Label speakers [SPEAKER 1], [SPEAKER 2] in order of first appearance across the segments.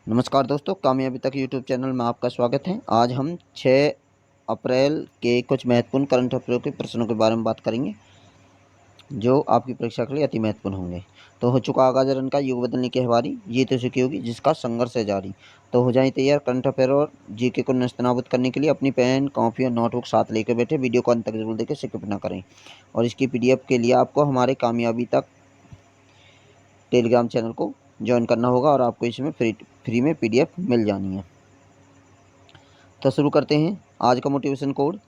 [SPEAKER 1] नमस्कार दोस्तों, कामयाबी तक यूट्यूब चैनल में आपका स्वागत है। आज हम 6 अप्रैल के कुछ महत्वपूर्ण करंट अफेयर के प्रश्नों के बारे में बात करेंगे, जो आपकी परीक्षा के लिए अति महत्वपूर्ण होंगे। तो हो चुका आगाज रन का युग बदलने की हमारी, ये तो सीखी होगी जिसका संघर्ष है जारी। तो हो जाए तैयार करंट अफेयर और जीके को नस्तनाबूद करने के लिए अपनी पेन, कॉपी और नोटबुक साथ लेकर बैठे। वीडियो को अंत तक जरूर देखें, स्किप ना करें। और इसकी पीडीएफ के लिए आपको हमारे कामयाबी तक टेलीग्राम चैनल को ज्वाइन करना होगा और आपको इसमें फ्री में पीडीएफ मिल जानी है। तो शुरू करते हैं आज का मोटिवेशन कोड।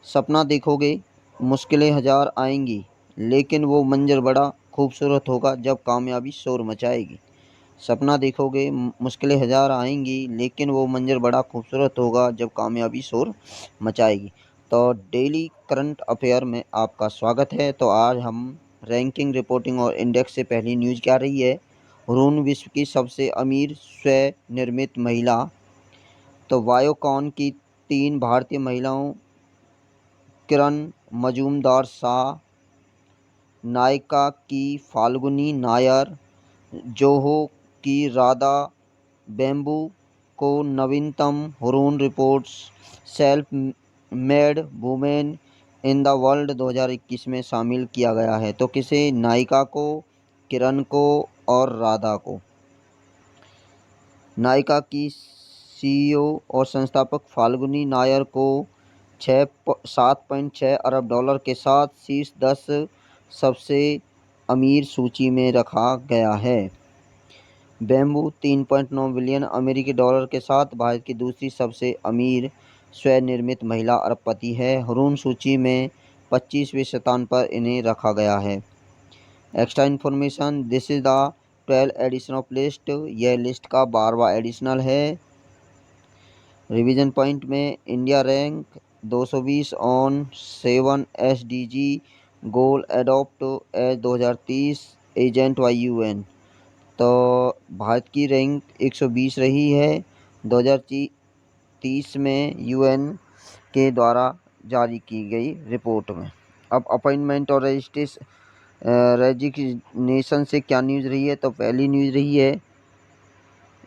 [SPEAKER 1] सपना देखोगे मुश्किलें हजार आएंगी, लेकिन वो मंजर बड़ा खूबसूरत होगा जब कामयाबी शोर मचाएगी। सपना देखोगे मुश्किलें हजार आएंगी, लेकिन वो मंजर बड़ा खूबसूरत होगा जब कामयाबी शोर मचाएगी। तो डेली करंट अफेयर में आपका स्वागत है। तो आज हम रैंकिंग, रिपोर्टिंग और इंडेक्स से पहली न्यूज़ क्या रही है। रून विश्व की सबसे अमीर स्वनिर्मित महिला। तो बायोकॉन की 3 भारतीय महिलाओं, किरण मजूमदार-शाह, नायका की फाल्गुनी नायर, जोहो की राधा बेम्बू को नवीनतम Hurun reports self made women in the world 2021 में शामिल किया गया है। तो किसे? नायिका को, किरण को और राधा को। नायका की सीईओ और संस्थापक फाल्गुनी नायर को 7.6 अरब डॉलर के साथ शीर्ष 10 सबसे अमीर सूची में रखा गया है। बेम्बू 3.9 बिलियन अमेरिकी डॉलर के साथ भारत की दूसरी सबसे अमीर स्वनिर्मित महिला अरबपति है। हुरून सूची में 25वें स्थान पर इन्हें रखा गया है। Extra information, this is the 12 edition of list. यह लिस्ट का 12वां एडिशनल है। रिवीजन पॉइंट में India rank 220 on 7 SDG goal adopt as 2030 agenda by UN। तो भारत की रैंक 120 रही है 2030 में UN के द्वारा जारी की गई रिपोर्ट में। अब अपॉइंटमेंट और रेजिग्नेशन से क्या न्यूज़ रही है। तो पहली न्यूज़ रही है,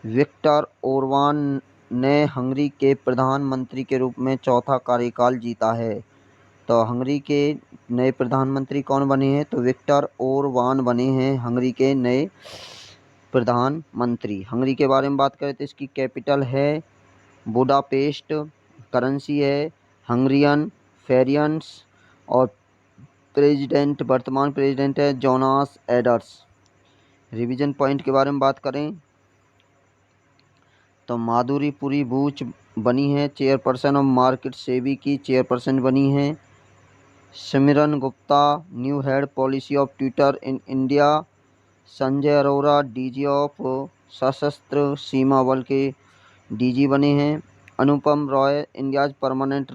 [SPEAKER 1] विक्टर ओरबान ने हंगरी के प्रधानमंत्री के रूप में चौथा कार्यकाल जीता है। तो हंगरी के नए प्रधानमंत्री कौन बने हैं? तो विक्टर ओरबान बने हैं हंगरी के नए प्रधानमंत्री। हंगरी के बारे में बात करें तो इसकी कैपिटल है बुडापेस्ट, करेंसी है हंगरियन फेरियंस और वर्तमान प्रेसिडेंट है जोनास एडर्स। रिवीजन पॉइंट के बारे में बात करें तो माधुरी पुरी बूच बनी है चेयरपर्सन ऑफ मार्केट सेबी की चेयरपर्सन बनी है। Simran Gupta new head policy of Twitter in India. Sanjay Arora DG of Sashastra Seema Bal के डीजी बने हैं। Anupam Roy India's permanent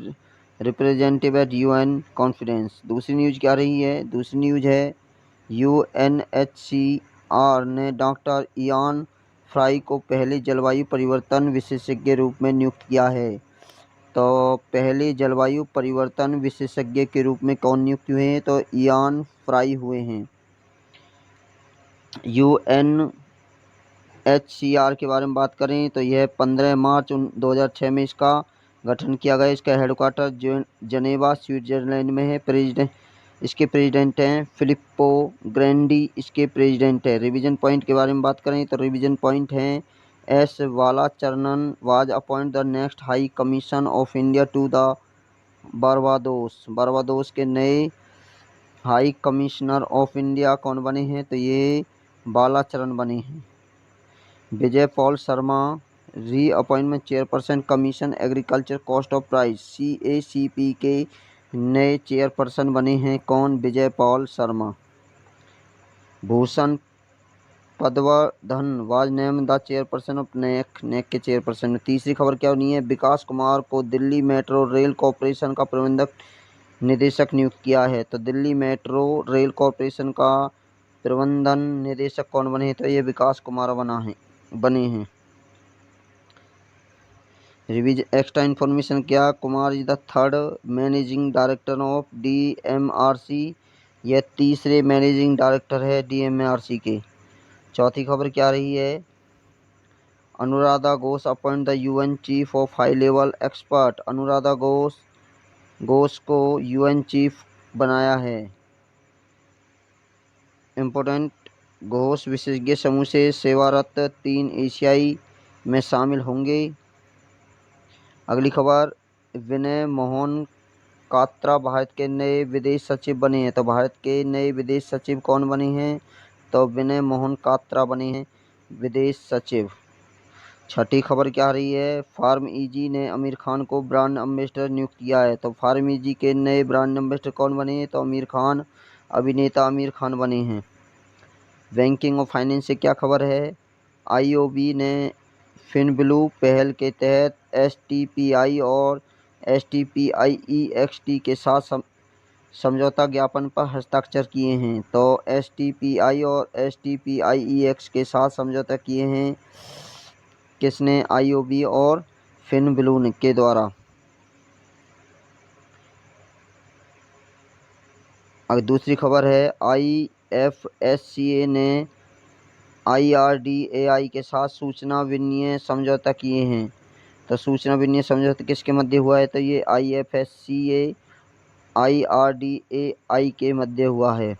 [SPEAKER 1] representative at UN conference. दूसरी न्यूज़ क्या रही है? दूसरी न्यूज़ है, UNHCR ने डॉक्टर इयान फ्राई को पहले जलवायु परिवर्तन विशेषज्ञ रूप में नियुक्त किया है। तो पहले जलवायु परिवर्तन विशेषज्ञ के रूप में कौन नियुक्त हुए हैं? तो इयान फ्राई हुए हैं। UNHCR के बारे में बात करें तो यह 15 मार्च 2006 में इसका गठन किया गया। इसका हेडक्वार्टर जनेवा स्विट्जरलैंड में है। इसके प्रेसिडेंट हैं फिलिप्पो ग्रैंडी, इसके प्रेसिडेंट है। रिवीजन पॉइंट के बारे में बात करें तो रिवीजन पॉइंट हैं, S Balacharanan was appoint the next high commission of India to the Barbados के नए हाई कमिश्नर ऑफ इंडिया कौन बने हैं? तो ये बालाचरण बने हैं। विजय Paul Sharma re appointment chairperson commission agriculture cost of price CACP के नए चेयरपर्सन बने हैं। कौन? Vijay Paul Sharma. Bhushan Padvardhan was name the chairperson of नेक के चेयरपर्सन। तीसरी खबर क्या होनी है? विकास कुमार को दिल्ली मेट्रो रेल कॉरपोरेशन का प्रबंधक निदेशक नियुक्त किया है। तो दिल्ली मेट्रो रेल कॉरपोरेशन का प्रबंधन निदेशक कौन बने हैं? तो ये विकास कुमार बने हैं। एक्स्ट्रा इन्फॉर्मेशन क्या, Kumar is the 3rd managing director of DMRC। यह तीसरे मैनेजिंग डायरेक्टर है DMRC के। चौथी खबर क्या रही है? Anuradha Ghosh appoint the UN chief of high level expert. Anuradha Ghosh को यूएन चीफ बनाया है। इम्पोर्टेंट, घोष विशेषज्ञ समूह से सेवारत 3 एशियाई में शामिल होंगे। अगली खबर, विनय मोहन कात्रा भारत के नए विदेश सचिव बने हैं। तो भारत के नए विदेश सचिव कौन बने हैं? तो विनय मोहन कात्रा बने हैं विदेश सचिव। छठी खबर क्या रही है? फार्म इजी ने आमिर खान को ब्रांड एम्बेसडर नियुक्त किया है। तो फार्म इजी के नए ब्रांड एम्बेसडर कौन बने हैं? तो आमिर खान, अभिनेता आमिर खान बने हैं। बैंकिंग और फाइनेंस से क्या खबर है? आईओबी ने फिनब्लू पहल के तहत एसटीपीआई और एसटीपीआईईएक्सटी के साथ समझौता ज्ञापन पर हस्ताक्षर किए हैं। तो एसटीपीआई और एसटीपीआईईएक्स के साथ समझौता किए हैं किसने? आईओबी और फिनब्लू के द्वारा। अब दूसरी खबर है, आईएफएससीए ने आईआरडीएआई के साथ सूचना विनिमय समझौता किए हैं। तो सूचना विनिमय समझौता किसके मध्य हुआ है? तो ये आईएफएससीए आईआरडीएआई के मध्य हुआ है।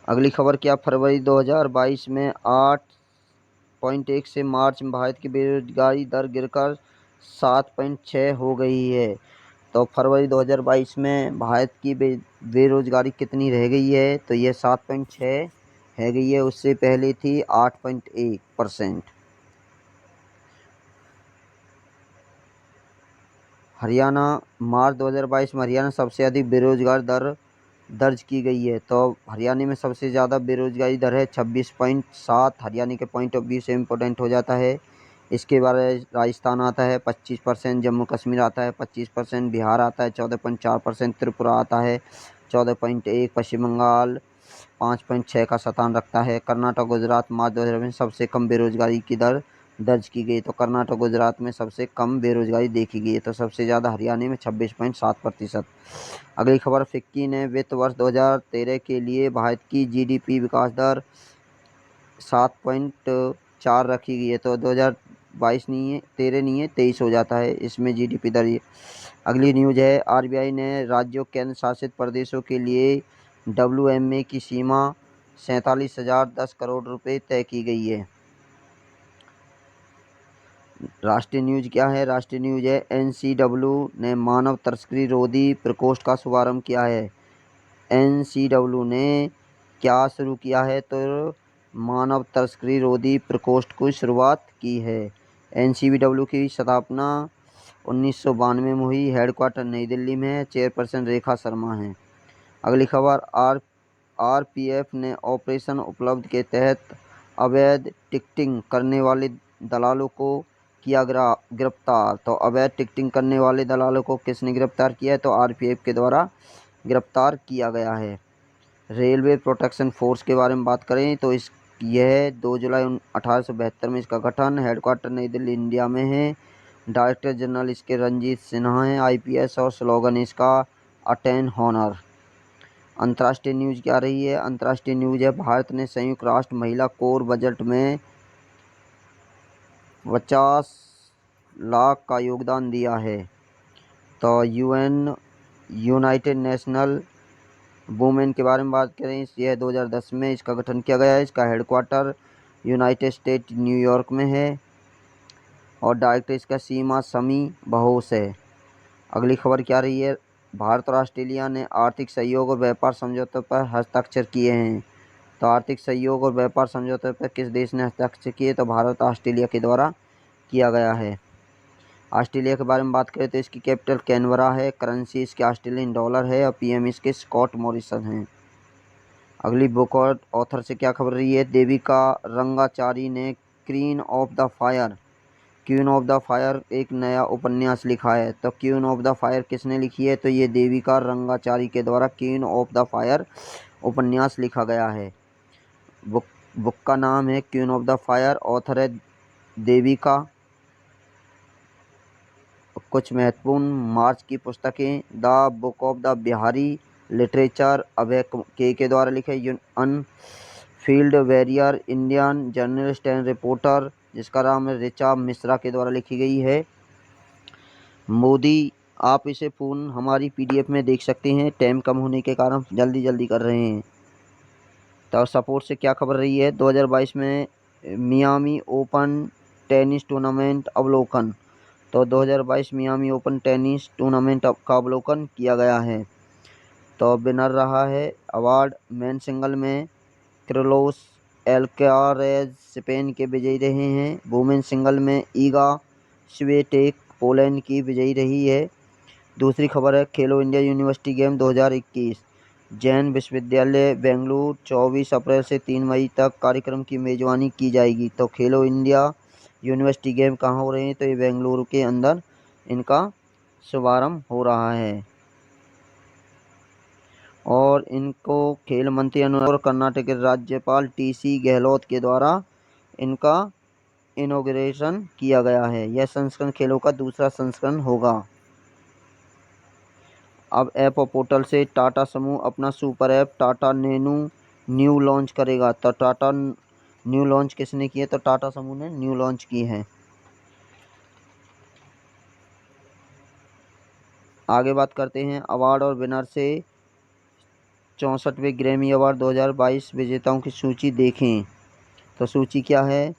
[SPEAKER 1] अगली खबर क्या? फरवरी 2022 में 8.1 से मार्च में भारत की बेरोजगारी दर गिरकर 7.6 हो गई है। तो फरवरी 2022 में भारत की बेरोजगारी कितनी रह गई है? तो ये 7.6 रह गई है। उससे पहले थी 8.1%। हरियाणा, मार्च 2022 में हरियाणा सबसे अधिक बेरोजगार दर दर्ज की गई है। तो हरियाणा में सबसे ज़्यादा बेरोजगारी दर है 26.7। हरियाणा के पॉइंट ऑफ व्यू से इम्पोर्टेंट हो जाता है। इसके बाद राजस्थान आता है 25%, जम्मू कश्मीर आता है 25%, बिहार आता है 14.4%, त्रिपुरा आता है 14.1, पश्चिम बंगाल 5.6 का स्थान रखता है। कर्नाटक, गुजरात मार्च 2020 में सबसे कम बेरोजगारी की दर दर्ज की गई। तो कर्नाटक, गुजरात में सबसे कम बेरोजगारी देखी गई है। तो सबसे ज़्यादा हरियाणा में 26.7%। अगली खबर, फिक्की ने वित्त वर्ष 2013 के लिए भारत की जीडीपी विकास दर 7.4 रखी गई है। तो 2022 नहीं है, 13 नहीं है, 23 हो जाता है इसमें जीडीपी दर। अगली न्यूज़ है, आरबीआई ने राज्यों केंद्र शासित प्रदेशों के लिए डब्ल्यूएमए की सीमा 47,010 करोड़ रुपए तय की गई है। राष्ट्रीय न्यूज़ क्या है? राष्ट्रीय न्यूज़ है, एनसीडब्ल्यू ने मानव तस्करी रोधी प्रकोष्ठ का शुभारंभ किया है। एनसीडब्ल्यू ने क्या शुरू किया है? तो मानव तस्करी रोधी प्रकोष्ठ की शुरुआत की है। एनसीडब्ल्यू की स्थापना 1992 में हुई। हेडक्वार्टर नई दिल्ली में है। चेयरपर्सन रेखा शर्मा हैं। अगली खबर, आरपीएफ ने ऑपरेशन उपलब्ध के तहत अवैध टिकटिंग करने वाले दलालों को किया गिरफ्तार। तो अवैध टिकटिंग करने वाले दलालों को किसने गिरफ्तार किया है? तो आरपीएफ के द्वारा गिरफ्तार किया गया है। रेलवे प्रोटेक्शन फोर्स के बारे में बात करें तो यह 2 जुलाई 1872 में इसका गठन, हेडक्वार्टर नई दिल्ली इंडिया में है। डायरेक्टर जनरल इसके रंजीत सिन्हा हैं आईपीएस और स्लोगन इसका अटेन हॉनर। अंतर्राष्ट्रीय न्यूज़ क्या रही है? अंतर्राष्ट्रीय न्यूज़ है, भारत ने संयुक्त राष्ट्र महिला कोर बजट में 50 लाख का योगदान दिया है। तो यूनाइटेड नेशनल वुमेन के बारे में बात करें, यह 2010 में इसका गठन किया गया है। इसका हेडक्वार्टर यूनाइटेड स्टेट न्यूयॉर्क में है और डायरेक्टर इसका सीमा शमी बहोस है। अगली खबर क्या रही है? भारत और ऑस्ट्रेलिया ने आर्थिक सहयोग और व्यापार समझौते पर हस्ताक्षर किए हैं। तो आर्थिक सहयोग और व्यापार समझौते पर किस देश ने हस्ताक्षर किए? तो भारत ऑस्ट्रेलिया के द्वारा किया गया है। ऑस्ट्रेलिया के बारे में बात करें तो इसकी कैपिटल कैनबरा है, करेंसी इसकी ऑस्ट्रेलियन डॉलर है और पीएम इसके स्कॉट मॉरिसन हैं। अगली बुक और ऑथर से क्या खबर रही है? देविका रंगाचारी ने क्वीन ऑफ द फायर एक नया उपन्यास लिखा है। तो क्वीन ऑफ द फायर किसने लिखी है? तो ये देविका रंगाचारी के द्वारा क्वीन ऑफ द फायर उपन्यास लिखा गया है। बुक का नाम है queen of the fire, author है देविका। कुछ महत्वपूर्ण मार्च की पुस्तकें, the book of the Bihari literature Abhay के द्वारा लिखे, field warrior, Indian journalist and reporter, जिसका नाम ऋचा मिश्रा के द्वारा लिखी गई है। मोदी, आप इसे पूर्ण हमारी पीडीएफ में देख सकते हैं, टाइम कम होने के कारण जल्दी कर रहे हैं। तो सपोर्ट से क्या खबर रही है, 2022 में मियामी ओपन टेनिस टूर्नामेंट अवलोकन। तो 2022 मियामी ओपन टेनिस टूर्नामेंट का अवलोकन किया गया है। तो विनर रहा है अवार्ड मेन सिंगल में कार्लोस अल्काराज स्पेन के विजयी रहे हैं। वुमेन सिंगल में ईगा स्विएटेक पोलैंड की विजयी रही है। दूसरी खबर है खेलो इंडिया यूनिवर्सिटी गेम 2021, जैन विश्वविद्यालय बेंगलुरु 24 अप्रैल से 3 मई तक कार्यक्रम की मेजबानी की जाएगी। तो खेलो इंडिया यूनिवर्सिटी गेम कहाँ हो रहे हैं, तो ये बेंगलुरु के अंदर इनका शुभारंभ हो रहा है। और इनको खेल मंत्री और कर्नाटक के राज्यपाल टीसी गहलोत के द्वारा इनका इनॉग्रेशन किया गया है। यह संस्करण खेलों का दूसरा संस्करण होगा। अब ऐप और पोर्टल से टाटा समूह अपना super app Tata Nenu new launch करेगा। तो टाटा न्यू लॉन्च किसने की है, तो टाटा समूह ने न्यू लॉन्च की है। आगे बात करते हैं अवार्ड और विनर से। 64वें ग्रैमी अवार्ड 2022 विजेताओं की सूची देखें। तो सूची क्या है,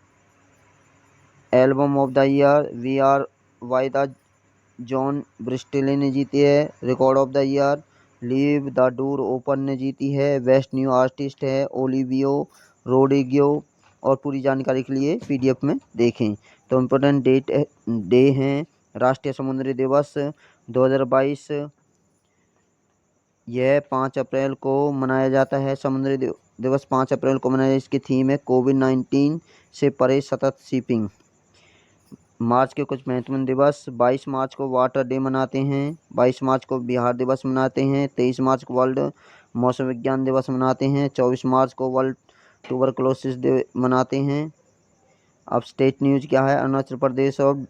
[SPEAKER 1] album of the year we are why the John Bristley ने जीती है। Record of the year leave the door open ने जीती है। बेस्ट न्यू आर्टिस्ट है ओलिवियो रोड्रिगो। और पूरी जानकारी के लिए पीडीएफ में देखें। तो इम्पोर्टेंट डे हैं राष्ट्रीय समुद्री दिवस 2022, यह 5 अप्रैल को मनाया जाता है। समुद्री दिवस 5 अप्रैल को मनाया। इसकी थीम है कोविड-19 से परे सतत शिपिंग। मार्च के कुछ महत्वपूर्ण दिवस, 22 मार्च को वाटर डे मनाते हैं, 22 मार्च को बिहार दिवस मनाते हैं, 23 मार्च को वर्ल्ड मौसम विज्ञान दिवस मनाते हैं, 24 मार्च को वर्ल्ड ट्यूबरकुलोसिस डे मनाते हैं। अब स्टेट न्यूज़ क्या है, अरुणाचल प्रदेश और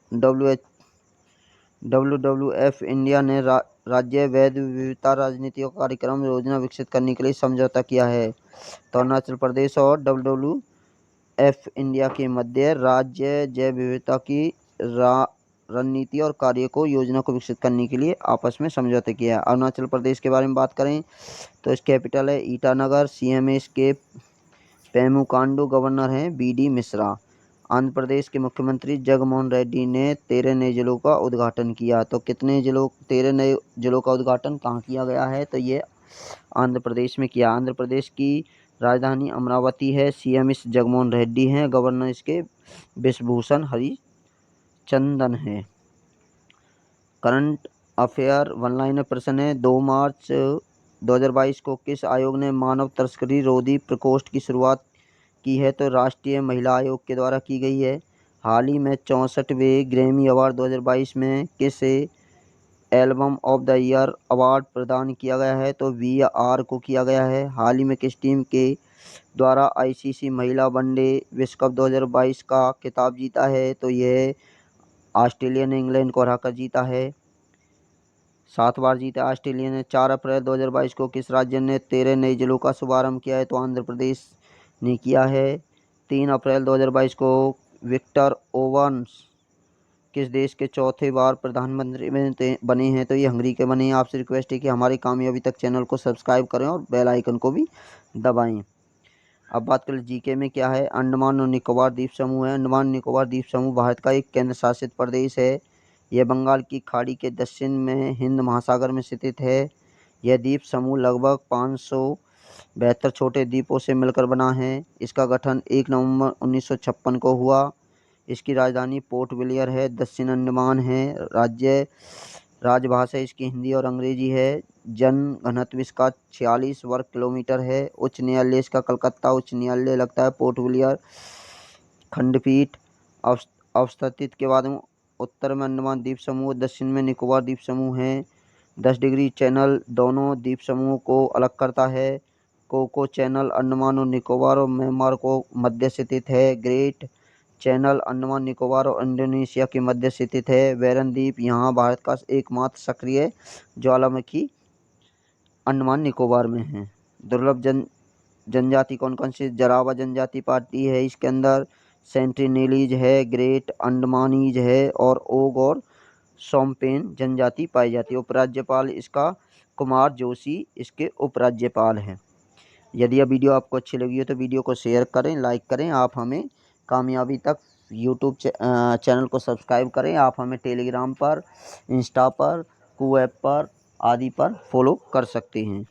[SPEAKER 1] WWF इंडिया ने राज्य वैध विविधता राजनीति और कार्यक्रम योजना विकसित करने के लिए समझौता किया है। तो अरुणाचल प्रदेश और WWF इंडिया के मध्य राज्य जैव विविधता की रणनीति और कार्य को योजना को विकसित करने के लिए आपस में समझौता किया है। अरुणाचल प्रदेश के बारे में बात करें तो इस कैपिटल है ईटानगर, CM इसके पेमा खांडू, गवर्नर हैं BD मिश्रा। आंध्र प्रदेश के मुख्यमंत्री जगनमोहन रेड्डी ने 13 नए जिलों का उद्घाटन किया। तो कितने जिलों 13 नए जिलों का उद्घाटन कहाँ किया गया है, तो ये आंध्र प्रदेश में किया। आंध्र प्रदेश की राजधानी अमरावती है। CM इस जगनमोहन रेड्डी हैं, गवर्नर इसके विश्वभूषण हरिचंदन हैं। करंट अफेयर वन लाइनर प्रश्न है, 2 मार्च 2022 को किस आयोग ने मानव तस्करी रोधी प्रकोष्ठ की शुरुआत की है, तो राष्ट्रीय महिला आयोग के द्वारा की गई है। हाल ही में 64वें ग्रैमी अवार्ड 2022 में किस album of the year award प्रदान किया गया है, तो VR को किया गया है। हाल ही में किस टीम के द्वारा ICC महिला वनडे विश्व कप 2022 का खिताब जीता है, तो यह ऑस्ट्रेलिया ने इंग्लैंड को हराकर जीता है। 7 बार जीता ऑस्ट्रेलिया ने। 4 अप्रैल 2022 को किस राज्य ने 13 नए जिलों का शुभारंभ किया है, तो आंध्र प्रदेश ने किया है। 3 अप्रैल 2022 को विक्टर ओवन्स किस देश के चौथे बार प्रधानमंत्री बने हैं, तो ये हंगरी के बने हैं। आपसे रिक्वेस्ट है कि हमारी कामयाबी तक चैनल को सब्सक्राइब करें और बेल आइकन को भी दबाएं। अब बात करें जीके में क्या है, अंडमान और निकोबार द्वीप समूह है। अंडमान निकोबार द्वीप समूह भारत का एक केंद्र शासित प्रदेश है। यह बंगाल की खाड़ी के दक्षिण में हिंद महासागर में स्थित है। यह द्वीप समूह लगभग 572 छोटे द्वीपों से मिलकर बना है। इसका गठन 1 नवंबर 1956 को हुआ। इसकी राजधानी पोर्ट विलियर है। दक्षिण अंडमान है। राजभाषा इसकी हिंदी और अंग्रेजी है। जन घनत्व इसका 46 वर्ग किलोमीटर है। उच्च न्यायालय इसका कलकत्ता उच्च न्यायालय लगता है। पोर्ट विलियर खंडपीठ अवस्थित के बाद उत्तर में अंडमान द्वीप समूह, दक्षिण में निकोबार द्वीप समूह है। 10 डिग्री चैनल दोनों द्वीप समूहों को अलग करता है। कोको चैनल अंडमान और निकोबार और म्यांमार को मध्य स्थित है। ग्रेट चैनल अंडमान निकोबार और इंडोनेशिया के मध्य स्थित है। बैरन द्वीप यहाँ भारत का एकमात्र सक्रिय ज्वालामुखी अंडमान निकोबार में है। दुर्लभ जनजाति कौन कौन सी, जरावा जनजाति पार्टी है इसके अंदर, सेंटिनेलीज है, ग्रेट अंडमानीज है और ओग और सोमपेन जनजाति पाई जाती है। उपराज्यपाल इसका कुमार जोशी इसके उपराज्यपाल हैं। यदि यह वीडियो आपको अच्छी लगी हो तो वीडियो को शेयर करें, लाइक करें। आप हमें कामयाबी तक यूट्यूब चैनल को सब्सक्राइब करें। आप हमें टेलीग्राम पर, इंस्टा पर, कू ऐप पर आदि पर फॉलो कर सकते हैं।